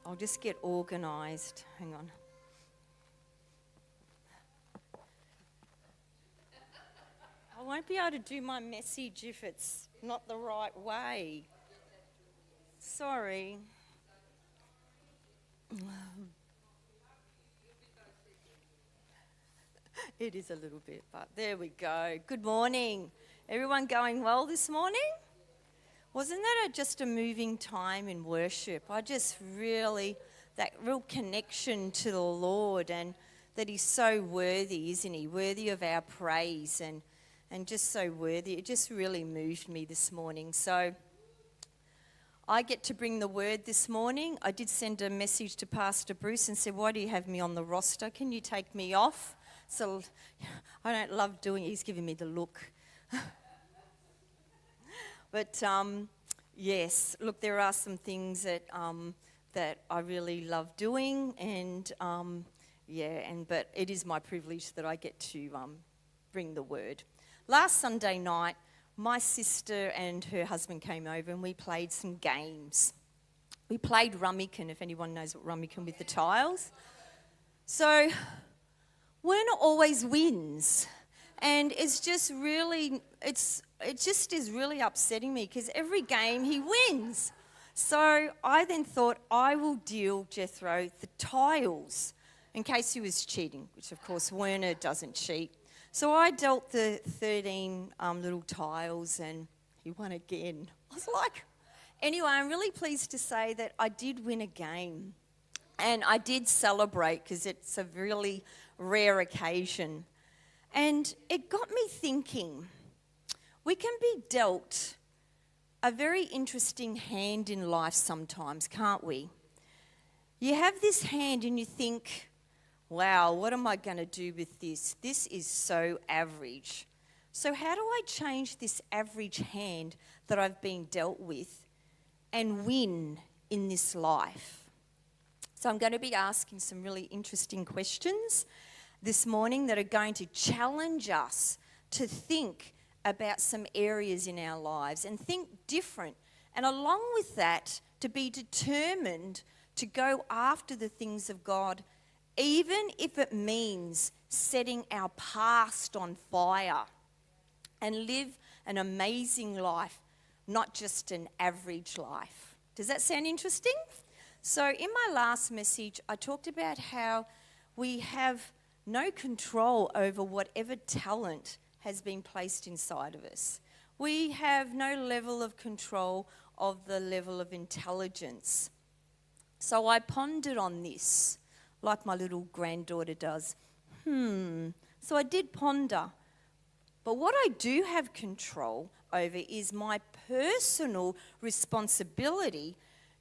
I'll just get organised. Hang on. I won't be able to do my message if it's not the right way. Sorry. It is a little bit, but there we go. Good morning. Everyone going well this morning? Wasn't that just a moving time in worship? I just really, that real connection to the Lord, and that he's so worthy, isn't he? Worthy of our praise and just so worthy. It just really moved me this morning. So I get to bring the word this morning. I did send a message to Pastor Bruce and said, why do you have me on the roster? Can you take me off? So I don't love doing it. He's giving me the look. But yes, look, there are some things that I really love doing, and but it is my privilege that I get to bring the word. Last Sunday night, my sister and her husband came over and we played some games. We played Rummikub, if anyone knows what Rummikub with the tiles. So winner always wins, and it's just really, it just is really upsetting me because every game he wins. So I then thought I will deal Jethro the tiles in case he was cheating, which of course Werner doesn't cheat. So I dealt the 13 little tiles and he won again. I was like, anyway, I'm really pleased to say that I did win a game, and I did celebrate because it's a really rare occasion. And it got me thinking, we can be dealt a very interesting hand in life sometimes, can't we? You have this hand and you think, wow, what am I going to do with this? This is so average. So how do I change this average hand that I've been dealt with and win in this life? So I'm going to be asking some really interesting questions this morning that are going to challenge us to think about some areas in our lives and think different. And along with that, to be determined to go after the things of God, even if it means setting our past on fire and live an amazing life, not just an average life. Does that sound interesting? So in my last message, I talked about how we have no control over whatever talent has been placed inside of us. We have no level of control of the level of intelligence. So I pondered on this, like my little granddaughter does. So I did ponder. But what I do have control over is my personal responsibility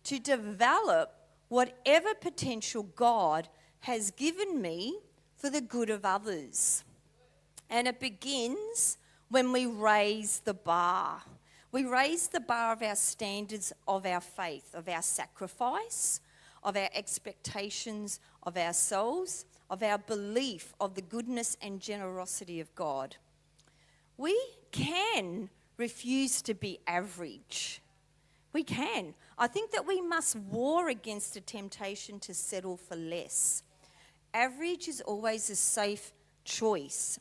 to develop whatever potential God has given me for the good of others. And it begins when we raise the bar. We raise the bar of our standards of our faith, of our sacrifice, of our expectations of ourselves, of our belief of the goodness and generosity of God. We can refuse to be average. We can. I think that we must war against the temptation to settle for less. Average is always a safe choice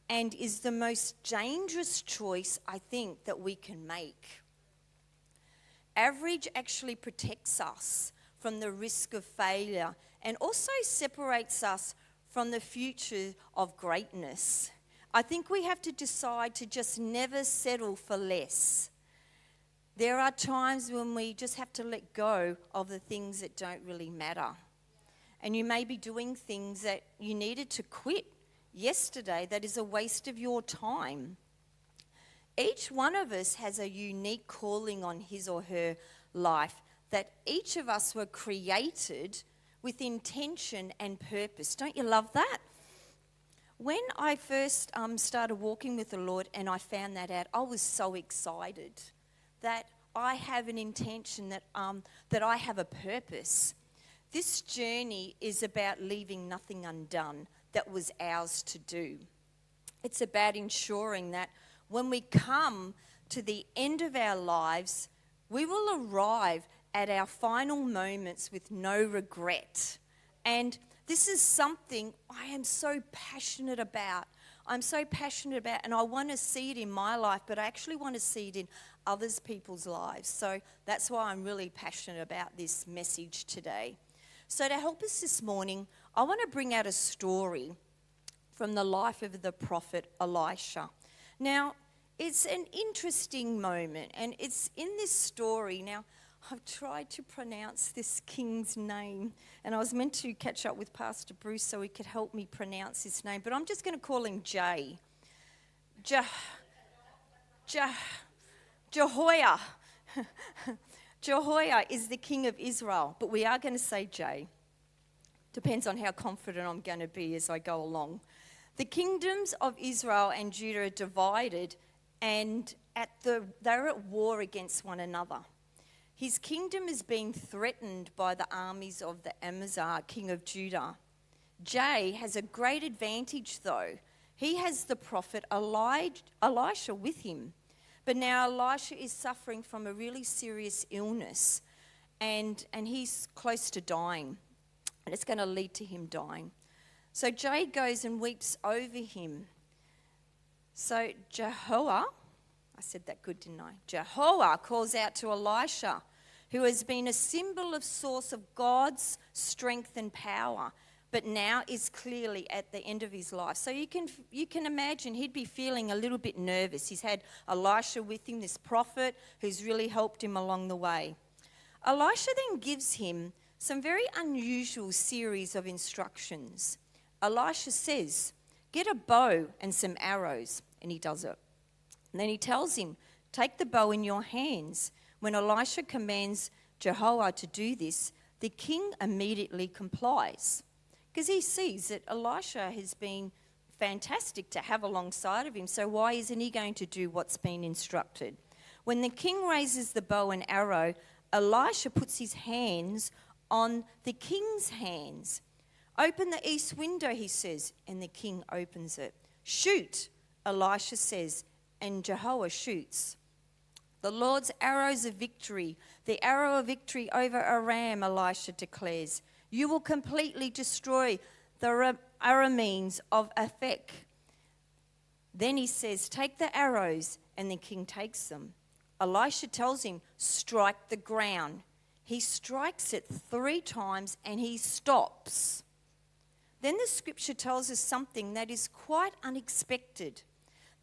and is the most dangerous choice I think that we can make. Average actually protects us from the risk of failure and also separates us from the future of greatness. I think we have to decide to just never settle for less. There are times when we just have to let go of the things that don't really matter. And you may be doing things that you needed to quit yesterday that is a waste of your time. Each one of us has a unique calling on his or her life, that each of us were created with intention and purpose. Don't you love that? When I first started walking with the Lord and I found that out, I was so excited that I have an intention, that I have a purpose. This journey is about leaving nothing undone that was ours to do. It's about ensuring that when we come to the end of our lives, we will arrive at our final moments with no regret. And this is something I am so passionate about. I'm so passionate about, and I want to see it in my life, but I actually want to see it in others people's lives. So that's why I'm really passionate about this message today. So to help us this morning, I want to bring out a story from the life of the prophet Elisha. Now, it's an interesting moment, and it's in this story. Now, I've tried to pronounce this king's name, and I was meant to catch up with Pastor Bruce so he could help me pronounce his name, but I'm just going to call him Jay. Jehoiah. Jehoiah is the king of Israel, but we are going to say Jay. Depends on how confident I'm going to be as I go along. The kingdoms of Israel and Judah are divided, and they're at war against one another. His kingdom is being threatened by the armies of the Amaziah, king of Judah. Jay has a great advantage, though. He has the prophet Elisha with him. But now Elisha is suffering from a really serious illness, and he's close to dying, and it's going to lead to him dying. So Jay goes and weeps over him. So Jehoiah, I said that good, didn't I? Jehoiah calls out to Elisha, who has been a symbol of source of God's strength and power, but now is clearly at the end of his life. So you can imagine he'd be feeling a little bit nervous. He's had Elisha with him, this prophet, who's really helped him along the way. Elisha then gives him some very unusual series of instructions. Elisha says, "Get a bow and some arrows," and he does it. And then he tells him, "Take the bow in your hands." When Elisha commands Jehoiah to do this, the king immediately complies, because he sees that Elisha has been fantastic to have alongside of him, so why isn't he going to do what's been instructed? When the king raises the bow and arrow, Elisha puts his hands on the king's hands. "Open the east window," he says, and the king opens it. "Shoot," Elisha says, and Jehoiah shoots. "The Lord's arrows of victory, the arrow of victory over Aram," Elisha declares. "You will completely destroy the Arameans of Aphek." Then he says, "Take the arrows," and the king takes them. Elisha tells him, "Strike the ground." He strikes it 3 times and he stops. Then the scripture tells us something that is quite unexpected.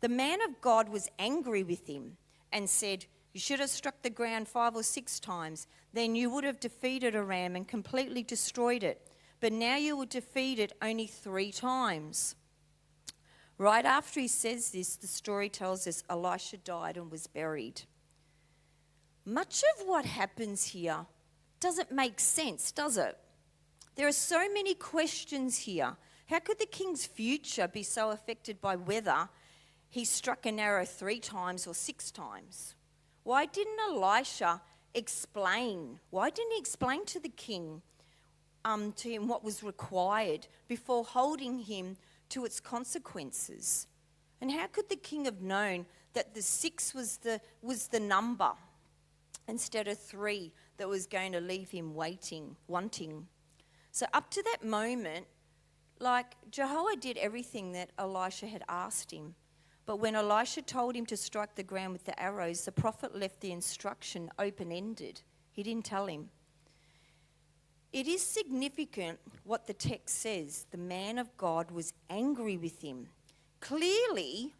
The man of God was angry with him and said, "You should have struck the ground 5 or 6 times. Then you would have defeated Aram and completely destroyed it. But now you will defeat it only 3 times. Right after he says this, the story tells us Elisha died and was buried. Much of what happens here doesn't make sense, does it? There are so many questions here. How could the king's future be so affected by whether he struck an arrow 3 times or 6 times? Why didn't Elisha explain? Why didn't he explain to the king, to him what was required before holding him to its consequences? And how could the king have known that the 6 was the number instead of 3 that was going to leave him wanting? So up to that moment, Jehoiah did everything that Elisha had asked him. But when Elisha told him to strike the ground with the arrows, the prophet left the instruction open-ended. He didn't tell him. It is significant what the text says. The man of God was angry with him. Clearly,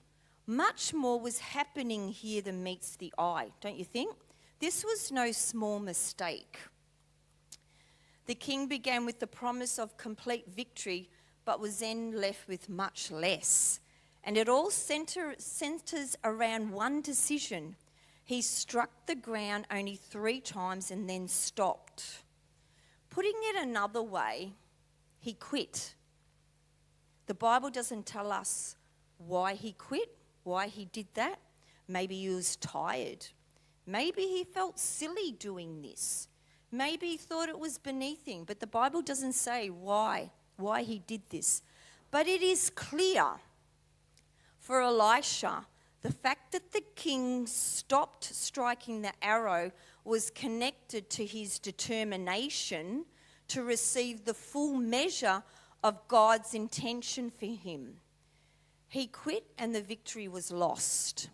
much more was happening here than meets the eye, don't you think? This was no small mistake. The king began with the promise of complete victory, but was then left with much less. And it all centers around one decision. He struck the ground only 3 times and then stopped. Putting it another way, he quit. The Bible doesn't tell us why he quit, why he did that. Maybe he was tired. Maybe he felt silly doing this. Maybe he thought it was beneath him, but the Bible doesn't say why he did this. But it is clear for Elisha, the fact that the king stopped striking the arrow was connected to his determination to receive the full measure of God's intention for him. He quit and the victory was lost.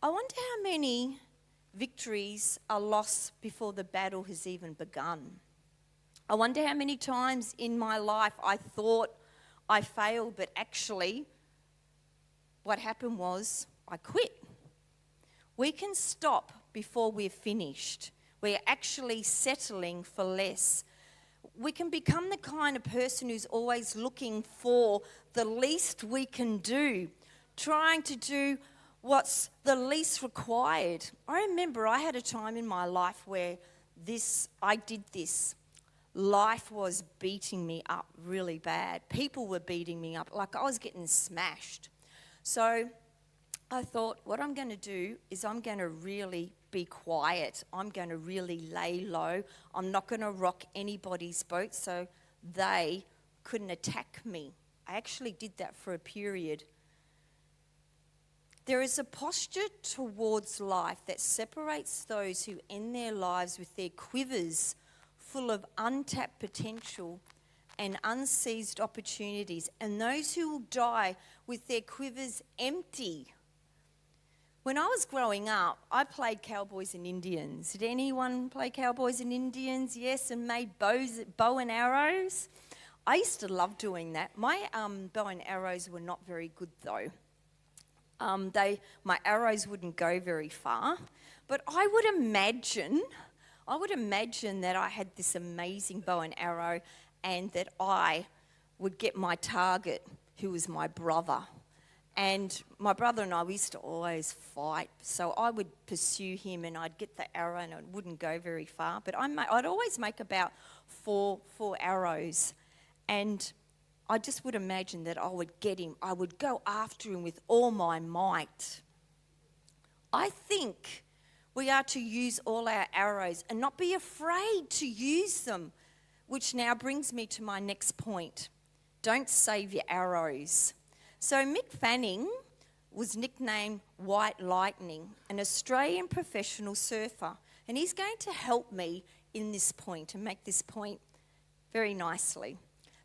I wonder how many victories are lost before the battle has even begun. I wonder how many times in my life I thought I failed, but actually what happened was I quit. We can stop before we're finished. We're actually settling for less. We can become the kind of person who's always looking for the least we can do, trying to do what's the least required. I remember I had a time in my life where I did this. Life was beating me up really bad. People were beating me up, like I was getting smashed. So I thought, what I'm going to do is I'm going to really be quiet. I'm going to really lay low. I'm not going to rock anybody's boat so they couldn't attack me. I actually did that for a period. There is a posture towards life that separates those who end their lives with their quivers full of untapped potential and unseized opportunities, and those who will die with their quivers empty. When I was growing up, I played cowboys and Indians. Did anyone play cowboys and Indians? Yes, and made bow and arrows. I used to love doing that. My bow and arrows were not very good though. My arrows wouldn't go very far, but I would imagine that I had this amazing bow and arrow and that I would get my target, who was my brother. And my brother and I, we used to always fight. So I would pursue him and I'd get the arrow and it wouldn't go very far. But I'd always make about four arrows. And I just would imagine that I would get him. I would go after him with all my might. I think we are to use all our arrows and not be afraid to use them, which now brings me to my next point. Don't save your arrows. So Mick Fanning was nicknamed White Lightning, an Australian professional surfer, and he's going to help me in this point and make this point very nicely.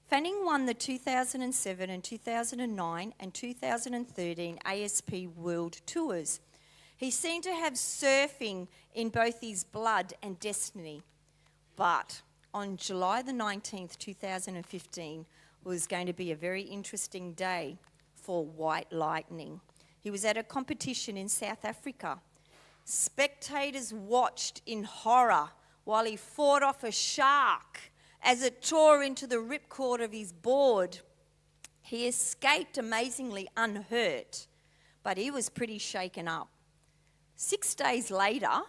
Fanning won the 2007 and 2009 and 2013 ASP World Tours. He seemed to have surfing in both his blood and destiny. But on July the 19th, 2015, was going to be a very interesting day for White Lightning. He was at a competition in South Africa. Spectators watched in horror while he fought off a shark as it tore into the ripcord of his board. He escaped amazingly unhurt, but he was pretty shaken up. 6 days later,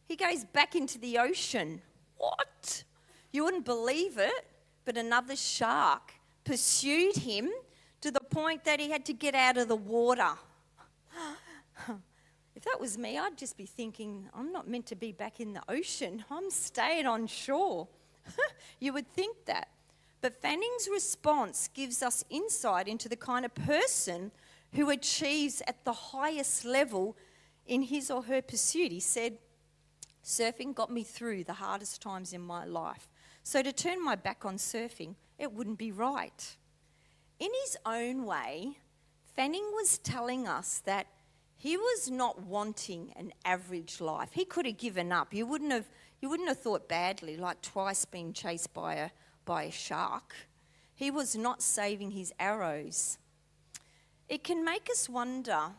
he goes back into the ocean. What? You wouldn't believe it, but another shark pursued him to the point that he had to get out of the water. If that was me, I'd just be thinking, I'm not meant to be back in the ocean. I'm staying on shore. You would think that. But Fanning's response gives us insight into the kind of person who achieves at the highest level in his or her pursuit. He said, surfing got me through the hardest times in my life. So to turn my back on surfing, it wouldn't be right. In his own way, Fanning was telling us that he was not wanting an average life. He could have given up. You wouldn't have thought badly, like twice being chased by a shark. He was not saving his arrows. It can make us wonder,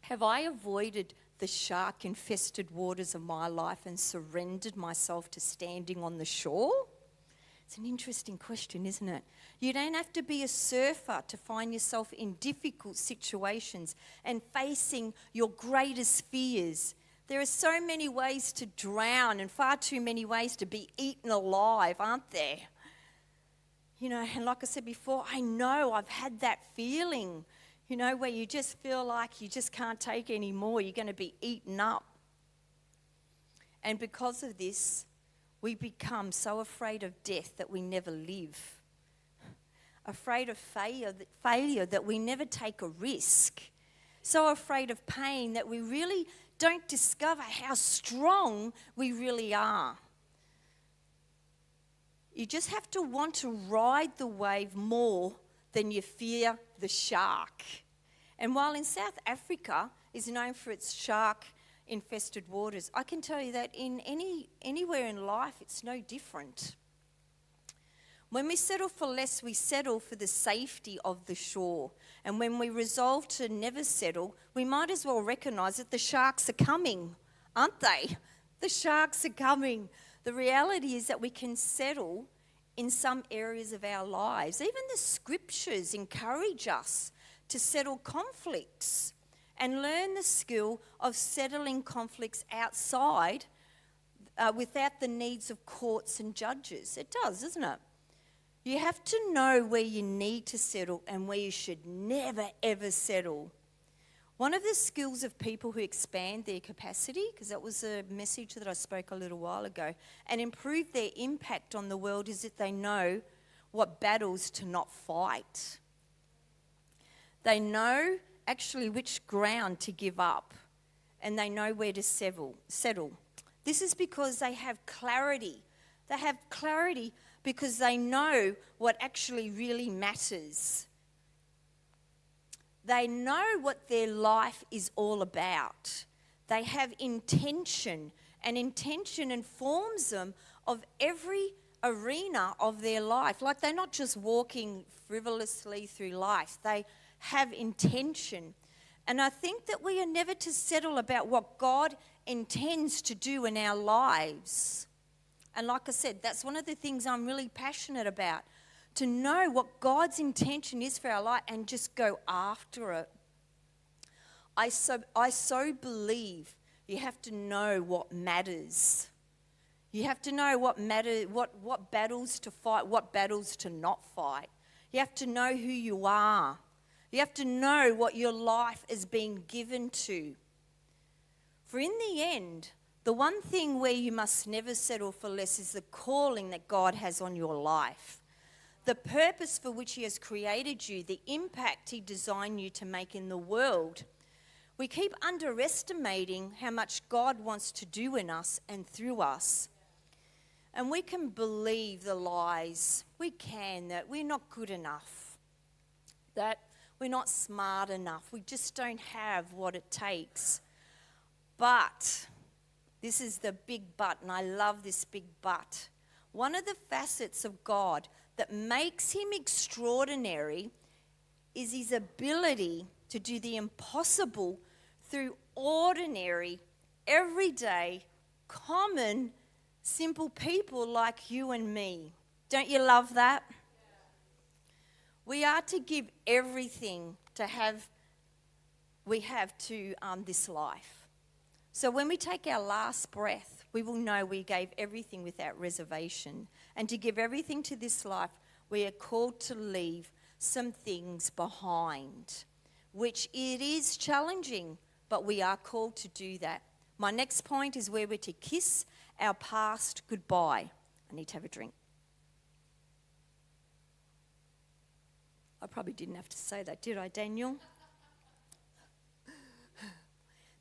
have I avoided the shark-infested waters of my life and surrendered myself to standing on the shore? It's an interesting question, isn't it? You don't have to be a surfer to find yourself in difficult situations and facing your greatest fears. There are so many ways to drown and far too many ways to be eaten alive, aren't there? You know, and like I said before, I know I've had that feeling, you know, where you just feel like you just can't take any more. You're going to be eaten up. And because of this, we become so afraid of death that we never live. Afraid of failure that we never take a risk. So afraid of pain that we really don't discover how strong we really are. You just have to want to ride the wave more than you fear the shark. And while in South Africa is known for its shark-infested waters, I can tell you that in anywhere in life, it's no different. When we settle for less, we settle for the safety of the shore. And when we resolve to never settle, we might as well recognise that the sharks are coming, aren't they? The sharks are coming. The reality is that we can settle in some areas of our lives. Even the scriptures encourage us to settle conflicts and learn the skill of settling conflicts outside without the needs of courts and judges. It does, doesn't it? You have to know where you need to settle and where you should never, ever settle. One of the skills of people who expand their capacity, because that was a message that I spoke a little while ago, and improve their impact on the world, is that they know what battles to not fight. They know actually which ground to give up, and they know where to settle. This is because they have clarity. They have clarity because they know what actually really matters. They know what their life is all about. They have intention, and intention informs them of every arena of their life. Like, they're not just walking frivolously through life. They have intention. And I think that we are never to settle about what God intends to do in our lives. And like I said, that's one of the things I'm really passionate about, to know what God's intention is for our life and just go after it. I so believe you have to know what matters. You have to know what battles to fight, what battles to not fight. You have to know who you are. You have to know what your life is being given to. For in the end, the one thing where you must never settle for less is the calling that God has on your life. The purpose for which He has created you, the impact He designed you to make in the world. We keep underestimating how much God wants to do in us and through us. And we can believe the lies. We can, that we're not good enough, that we're not smart enough. We just don't have what it takes. But this is the big but, and I love this big but. One of the facets of God that makes Him extraordinary is His ability to do the impossible through ordinary, everyday, common, simple people like you and me. Don't you love that? Yeah. We are to give everything we have to this life. So when we take our last breath, we will know we gave everything without reservation. And to give everything to this life, we are called to leave some things behind, which it is challenging, but we are called to do that. My next point is where we're to kiss our past goodbye. I need to have a drink. I probably didn't have to say that, did I, Daniel?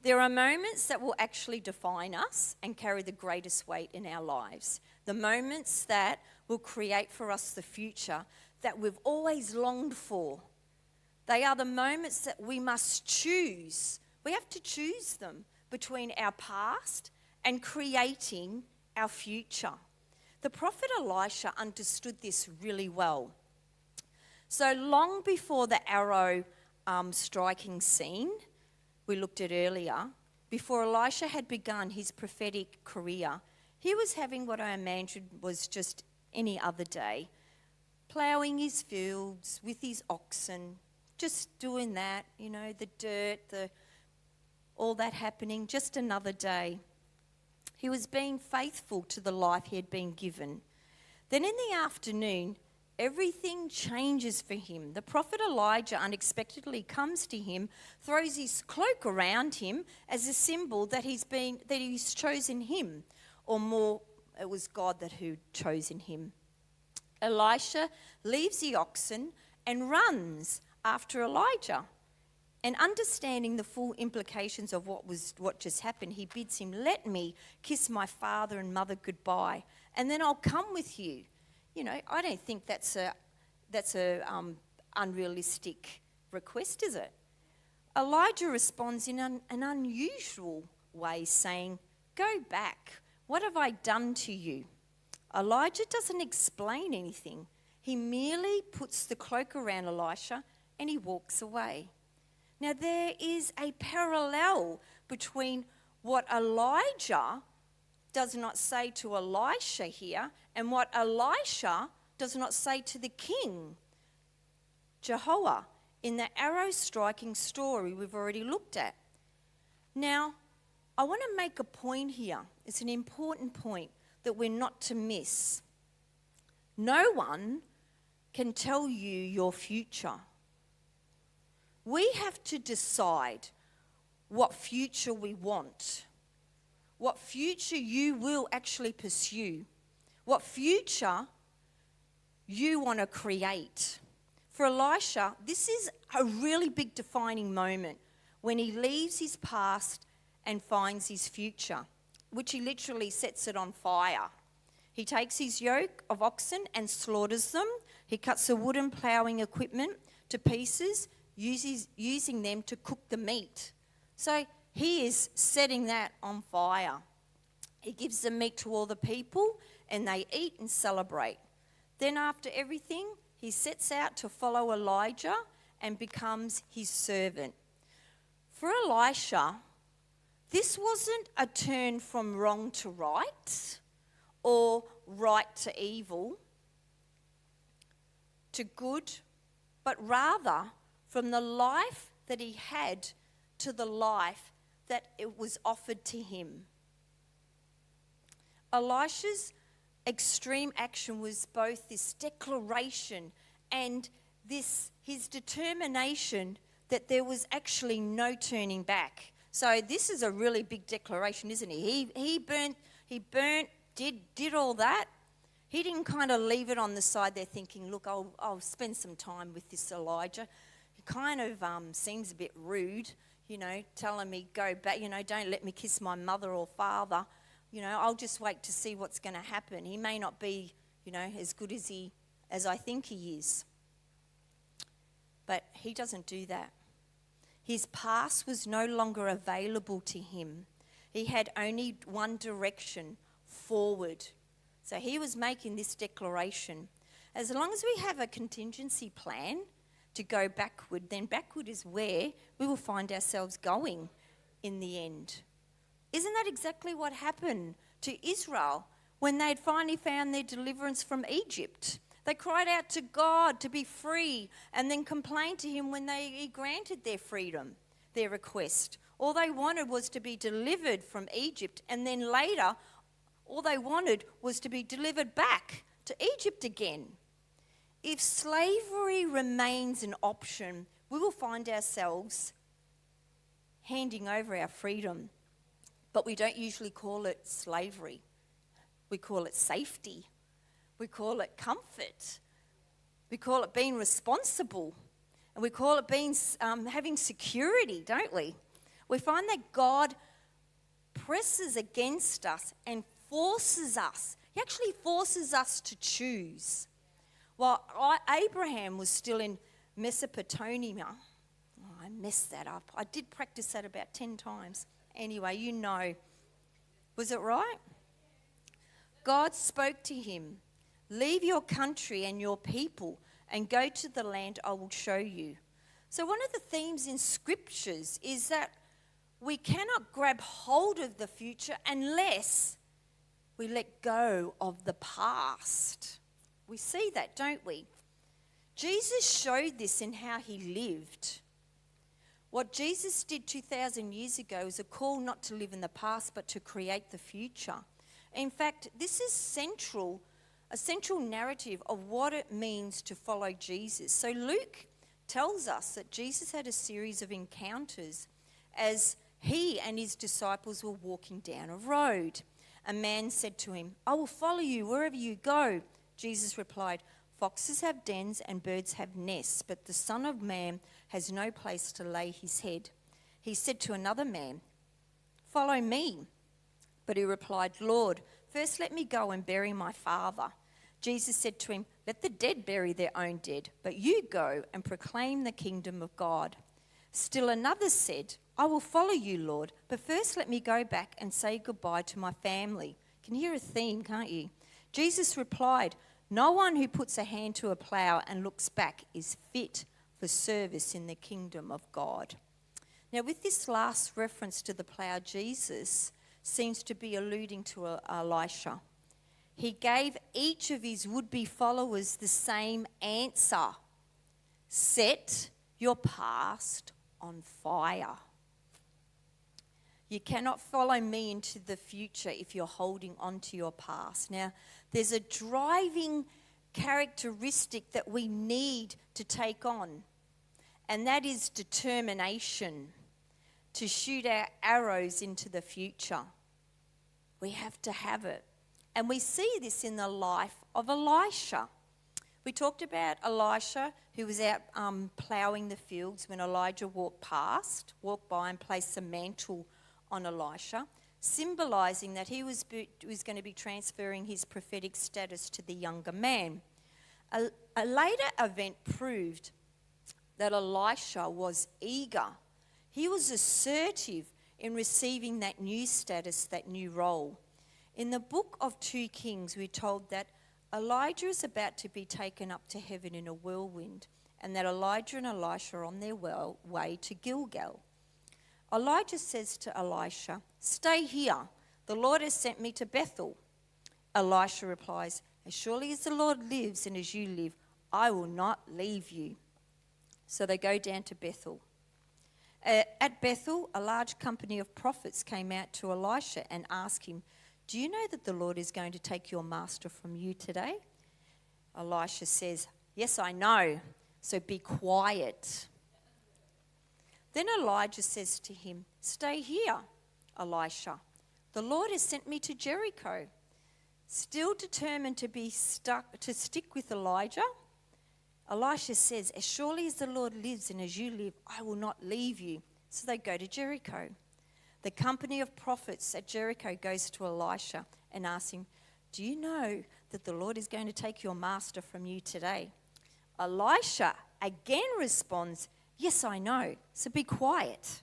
There are moments that will actually define us and carry the greatest weight in our lives. The moments that will create for us the future that we've always longed for. They are the moments that we must choose. We have to choose them between our past and creating our future. The prophet Elisha understood this really well. So long before the arrow striking scene, we looked at earlier, before Elisha had begun his prophetic career, he was having what I imagined was just any other day, ploughing his fields with his oxen, just doing that, the dirt, all that happening, just another day. He was being faithful to the life he had been given. Then in the afternoon, everything changes for him. The prophet Elijah unexpectedly comes to him, throws his cloak around him as a symbol that he's chosen him, or more, it was God that who chosen him. Elisha leaves the oxen and runs after Elijah. And understanding the full implications of what just happened, he bids him, "Let me kiss my father and mother goodbye, and then I'll come with you." You know, I don't think that's a unrealistic request, is it? Elijah responds in an unusual way, saying, "Go back. What have I done to you?" Elijah doesn't explain anything. He merely puts the cloak around Elisha and he walks away. Now, there is a parallel between what Elijah does not say to Elisha here and what Elisha does not say to the king, Jehovah, in the arrow striking story we've already looked at. Now, I want to make a point here. It's an important point that we're not to miss. No one can tell you your future. We have to decide what future we want, what future you will actually pursue, what future you want to create. For Elisha, this is a really big defining moment when he leaves his past and finds his future, which he literally sets it on fire. He takes his yoke of oxen and slaughters them. He cuts the wooden ploughing equipment to pieces, using them to cook the meat. So he is setting that on fire. He gives the meat to all the people and they eat and celebrate. Then after everything, he sets out to follow Elijah and becomes his servant. For Elisha, this wasn't a turn from wrong to right or right to evil, to good, but rather from the life that he had to the life that it was offered to him. Elisha's extreme action was both this declaration and his determination that there was actually no turning back. So this is a really big declaration, isn't he? He burnt, did all that. He didn't kind of leave it on the side there thinking, look, I'll spend some time with this Elijah. He kind of seems a bit rude, you know, telling me go back, you know, don't let me kiss my mother or father. You know, I'll just wait to see what's going to happen. He may not be, you know, as good as I think he is. But he doesn't do that. His past was no longer available to him. He had only one direction, forward. So he was making this declaration. As long as we have a contingency plan to go backward, then backward is where we will find ourselves going in the end. Isn't that exactly what happened to Israel when they'd finally found their deliverance from Egypt? They cried out to God to be free and then complained to him when he granted their freedom, their request. All they wanted was to be delivered from Egypt, and then later all they wanted was to be delivered back to Egypt again. If slavery remains an option, we will find ourselves handing over our freedom. But we don't usually call it slavery. We call it safety. We call it comfort. We call it being responsible. And we call it being having security, don't we? We find that God presses against us and forces us. He actually forces us to choose. While Abraham was still in Mesopotamia, I messed that up. I did practice that about 10 times. Anyway, you know. Was it right? God spoke to him, "Leave your country and your people and go to the land I will show you." So one of the themes in scriptures is that we cannot grab hold of the future unless we let go of the past. We see that, don't we? Jesus showed this in how he lived. What Jesus did 2,000 years ago is a call not to live in the past, but to create the future. In fact, this is a central narrative of what it means to follow Jesus. So Luke tells us that Jesus had a series of encounters as he and his disciples were walking down a road. A man said to him, "I will follow you wherever you go." Jesus replied, Foxes have dens and birds have nests, but the Son of Man has no place to lay his head." He said to another man, "Follow me." But he replied, "Lord, first let me go and bury my father." Jesus said to him, "Let the dead bury their own dead, but you go and proclaim the kingdom of God." Still another said, "I will follow you, Lord, but first let me go back and say goodbye to my family." You can hear a theme, can't you? Jesus replied, "No one who puts a hand to a plough and looks back is fit for service in the kingdom of God." Now, with this last reference to the plough, Jesus seems to be alluding to Elisha. He gave each of his would-be followers the same answer: set your past on fire. You cannot follow me into the future if you're holding on to your past. Now, there's a driving characteristic that we need to take on, and that is determination to shoot our arrows into the future. We have to have it. And we see this in the life of Elisha. We talked about Elisha, who was out ploughing the fields when Elijah walked by and placed a mantle on Elisha, symbolising that he was going to be transferring his prophetic status to the younger man. A later event proved that Elisha was eager. He was assertive in receiving that new status, that new role. In the book of 2 Kings, we're told that Elijah is about to be taken up to heaven in a whirlwind, and that Elijah and Elisha are on their way to Gilgal. Elijah says to Elisha, "Stay here. The Lord has sent me to Bethel." Elisha replies, "As surely as the Lord lives and as you live, I will not leave you." So they go down to Bethel. At Bethel, a large company of prophets came out to Elisha and asked him, "Do you know that the Lord is going to take your master from you today?" Elisha says, "Yes, I know, so be quiet." Then Elijah says to him, "Stay here, Elisha. The Lord has sent me to Jericho." Still determined to stick with Elijah, Elisha says, "As surely as the Lord lives and as you live, I will not leave you." So they go to Jericho. The company of prophets at Jericho goes to Elisha and asks him, "Do you know that the Lord is going to take your master from you today?" Elisha again responds, "Yes, I know, so be quiet."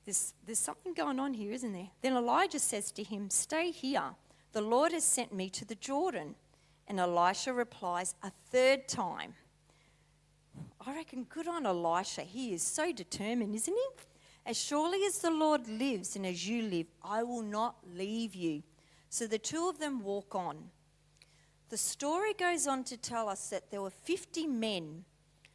There's something going on here, isn't there? Then Elijah says to him, "Stay here. The Lord has sent me to the Jordan." And Elisha replies a third time. I reckon good on Elisha. He is so determined, isn't he? "As surely as the Lord lives and as you live, I will not leave you." So the two of them walk on. The story goes on to tell us that there were 50 men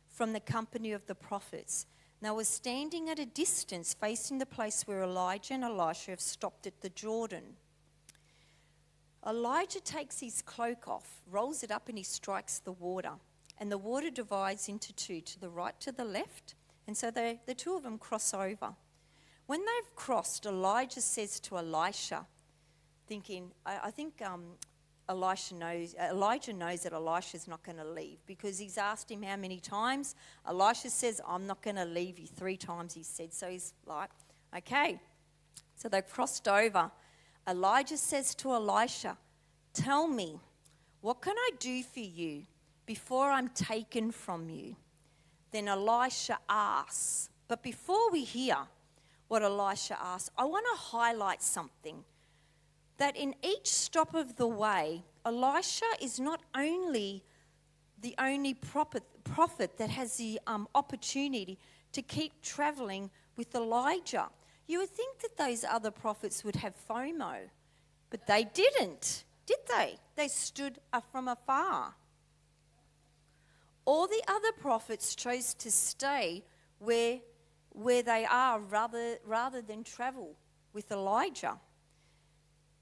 from the company of the prophets. They were standing at a distance facing the place where Elijah and Elisha have stopped at the Jordan. Elijah takes his cloak off, rolls it up, and he strikes the water. And the water divides into two, to the right, to the left. And so the two of them cross over. When they've crossed, Elijah says to Elisha, thinking, I think Elijah knows that Elisha's not going to leave, because he's asked him how many times. Elisha says, "I'm not going to leave you." 3 times he said. So he's like, okay. So they've crossed over. Elijah says to Elisha, "Tell me, what can I do for you before I'm taken from you?" Then Elisha asks, but before we hear what Elisha asks, I want to highlight something. That in each stop of the way, Elisha is not only the only prophet that has the opportunity to keep travelling with Elijah. You would think that those other prophets would have FOMO, but they didn't, did they? They stood from afar. All the other prophets chose to stay where they are rather than travel with Elijah.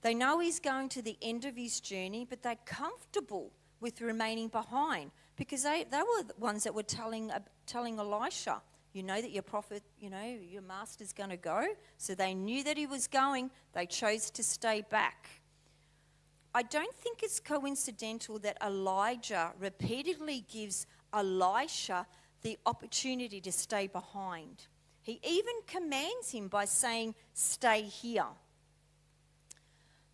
They know he's going to the end of his journey, but they're comfortable with remaining behind, because they were the ones that were telling Elisha, "You know that your prophet, your master's going to go." So they knew that he was going. They chose to stay back. I don't think it's coincidental that Elijah repeatedly gives Elisha the opportunity to stay behind. He even commands him by saying, "Stay here."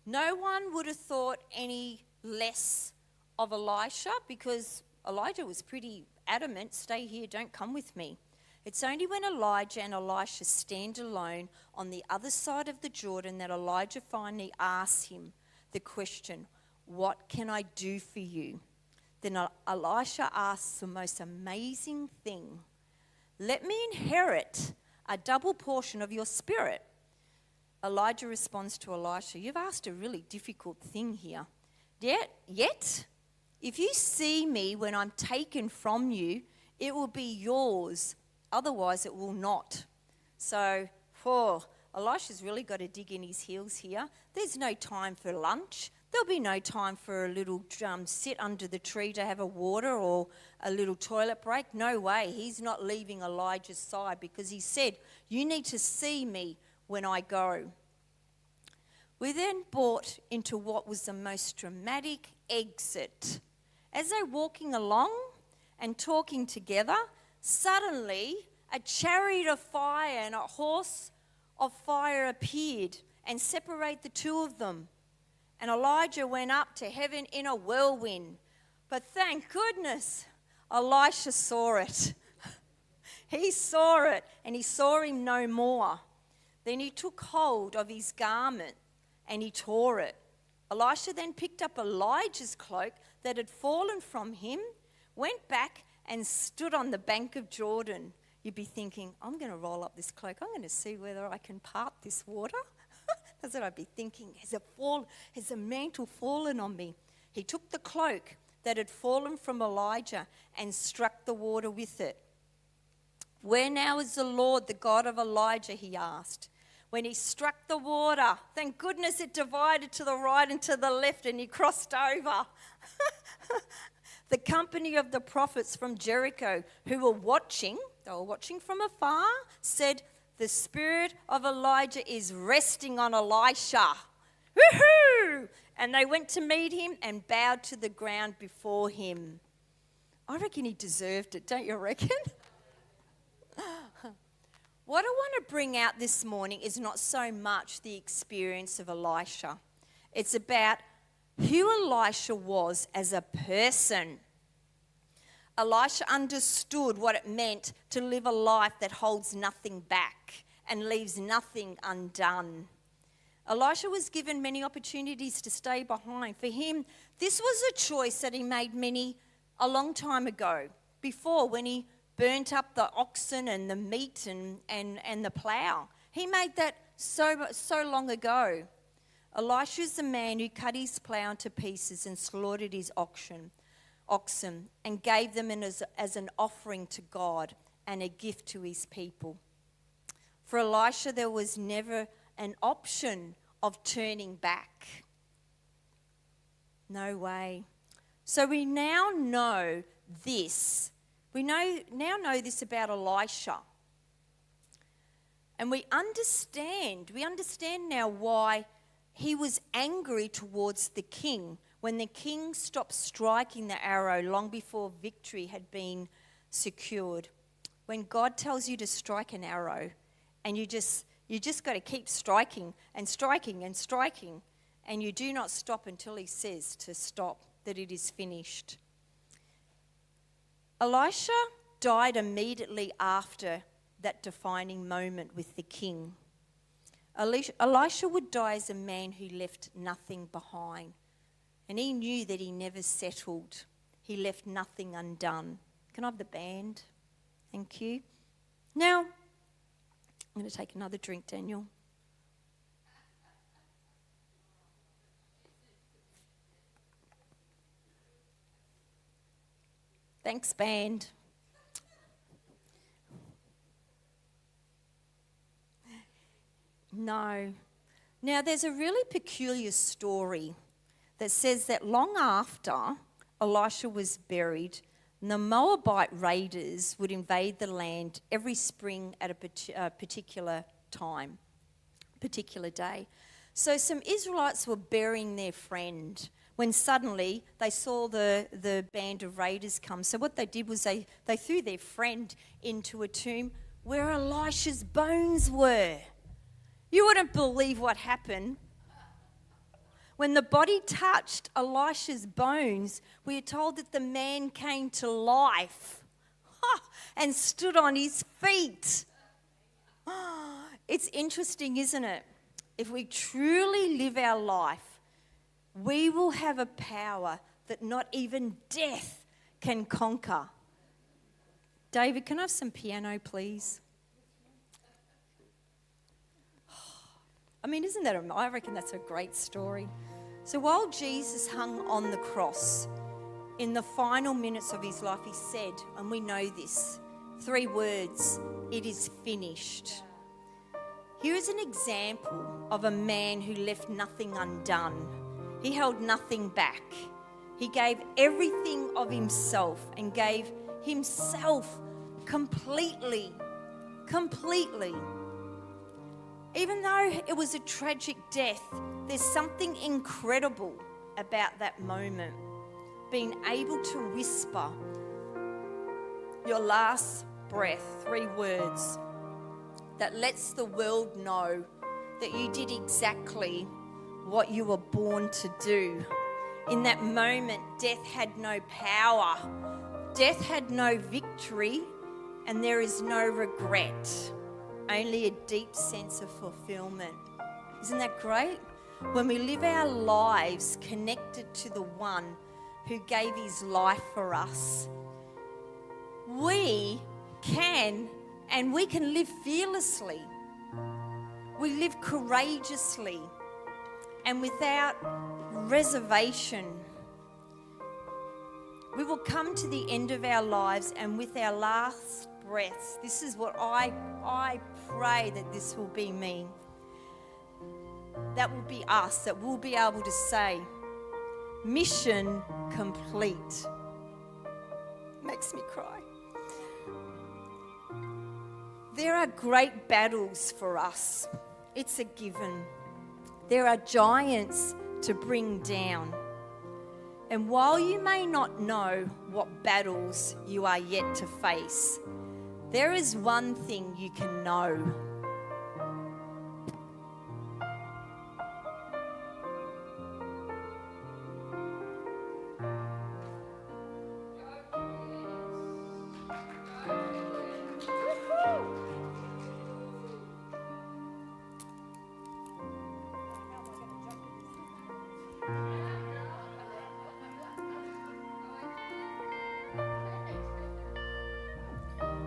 No one would have thought any less of Elisha because Elijah was pretty adamant, "Stay here, don't come with me." It's only when Elijah and Elisha stand alone on the other side of the Jordan that Elijah finally asks him the question, "What can I do for you?" Then Elisha asks the most amazing thing, "Let me inherit a double portion of your spirit." Elijah responds to Elisha, "You've asked a really difficult thing here. Yet, if you see me when I'm taken from you, it will be yours. Otherwise, it will not." So, Elisha's really got to dig in his heels here. There's no time for lunch. There'll be no time for a little sit under the tree to have a water or a little toilet break. No way. He's not leaving Elijah's side because he said, "You need to see me when I go." We then brought into what was the most dramatic exit. As they're walking along and talking together, suddenly a chariot of fire and a horse of fire appeared and separated the two of them. And Elijah went up to heaven in a whirlwind. But thank goodness, Elisha saw it. He saw it and he saw him no more. Then he took hold of his garment and he tore it. Elisha then picked up Elijah's cloak that had fallen from him, went back and stood on the bank of Jordan. You'd be thinking, "I'm going to roll up this cloak. I'm going to see whether I can part this water." That's what I'd be thinking. Has the mantle fallen on me? He took the cloak that had fallen from Elijah and struck the water with it. "Where now is the Lord, the God of Elijah?" he asked. When he struck the water, thank goodness it divided to the right and to the left and he crossed over. The company of the prophets from Jericho who were watching, they were watching from afar, said, "The spirit of Elijah is resting on Elisha." Woohoo! And they went to meet him and bowed to the ground before him. I reckon he deserved it, don't you reckon? What I want to bring out this morning is not so much the experience of Elisha. It's about who Elisha was as a person. Elisha understood what it meant to live a life that holds nothing back and leaves nothing undone. Elisha was given many opportunities to stay behind. For him, this was a choice that he made a long time ago, before when he burnt up the oxen and the meat and the plough. He made that so long ago. Elisha is the man who cut his plough into pieces and slaughtered his oxen and gave them as an offering to God and a gift to his people. For Elisha, there was never an option of turning back. No way. So we now know this. We now know this about Elisha. And we understand now why he was angry towards the king when the king stopped striking the arrow long before victory had been secured. When God tells you to strike an arrow and you just got to keep striking and striking and striking, and you do not stop until he says to stop, that it is finished. Elisha died immediately after that defining moment with the king. Elisha would die as a man who left nothing behind. And he knew that he never settled. He left nothing undone. Can I have the band? Thank you. Now, I'm going to take another drink, Daniel. Thanks, band. No. Now, there's a really peculiar story that says that long after Elisha was buried, the Moabite raiders would invade the land every spring at a particular time, particular day. So some Israelites were burying their friend when suddenly they saw the band of raiders come. So what they did was they threw their friend into a tomb where Elisha's bones were. You wouldn't believe what happened. When the body touched Elisha's bones, we are told that the man came to life and stood on his feet. It's interesting, isn't it? If we truly live our life, we will have a power that not even death can conquer. David, can I have some piano, please? I mean, isn't that I reckon that's a great story. So while Jesus hung on the cross, in the final minutes of his life, he said, and we know this, 3 words, "It is finished." Here is an example of a man who left nothing undone. He held nothing back. He gave everything of himself and gave himself completely. Even though it was a tragic death, there's something incredible about that moment. Being able to whisper your last breath, 3 words, that lets the world know that you did exactly what you were born to do. In that moment, death had no power. Death had no victory, and there is no regret. Only a deep sense of fulfillment. Isn't that great? When we live our lives connected to the one who gave his life for us, we can live fearlessly. We live courageously and without reservation. We will come to the end of our lives, and with our last breaths, this is what I pray that this will be me. That will be us, that we'll be able to say, mission complete. Makes me cry. There are great battles for us. It's a given. There are giants to bring down. And while you may not know what battles you are yet to face, there is one thing you can know.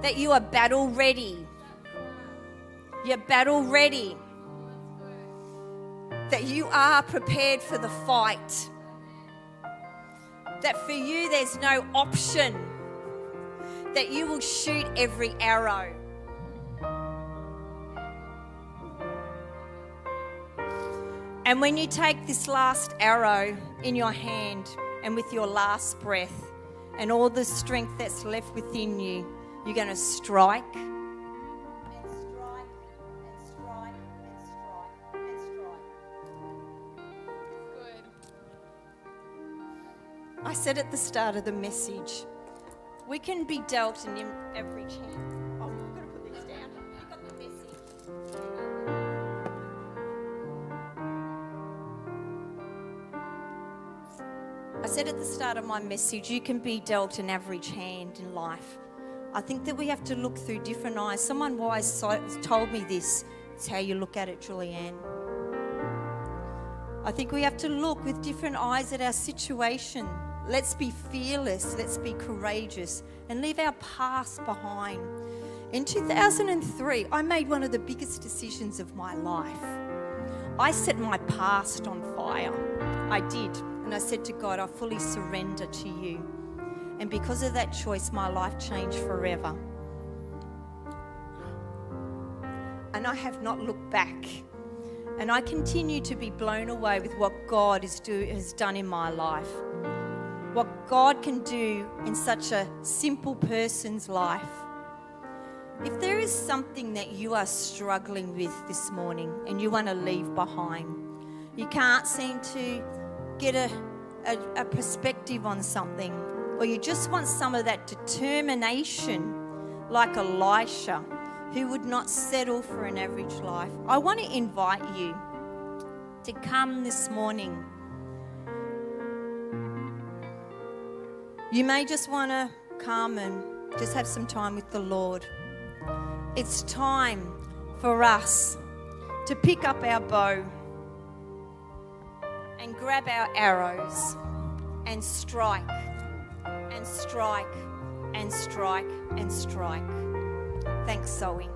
That you are battle ready. You're battle ready. That you are prepared for the fight. That for you there's no option. That you will shoot every arrow. And when you take this last arrow in your hand and with your last breath and all the strength that's left within you, you're going to strike and strike and strike and strike and strike. Good. I said at the start of the message, we can be dealt an average hand. Oh, we've got to put these down. Pick up the message. I said at the start of my message, you can be dealt an average hand in life. I think that we have to look through different eyes. Someone wise told me this. It's how you look at it, Julianne. I think we have to look with different eyes at our situation. Let's be fearless. Let's be courageous and leave our past behind. In 2003, I made one of the biggest decisions of my life. I set my past on fire. I did. And I said to God, I fully surrender to you. And because of that choice, my life changed forever. And I have not looked back. And I continue to be blown away with what God has done in my life. What God can do in such a simple person's life. If there is something that you are struggling with this morning and you want to leave behind, You can't seem to get a perspective on something, or you just want some of that determination like Elisha, who would not settle for an average life. I want to invite you to come this morning. You may just want to come and just have some time with the Lord. It's time for us to pick up our bow and grab our arrows and strike and strike and strike and strike. Thanks, Zoe.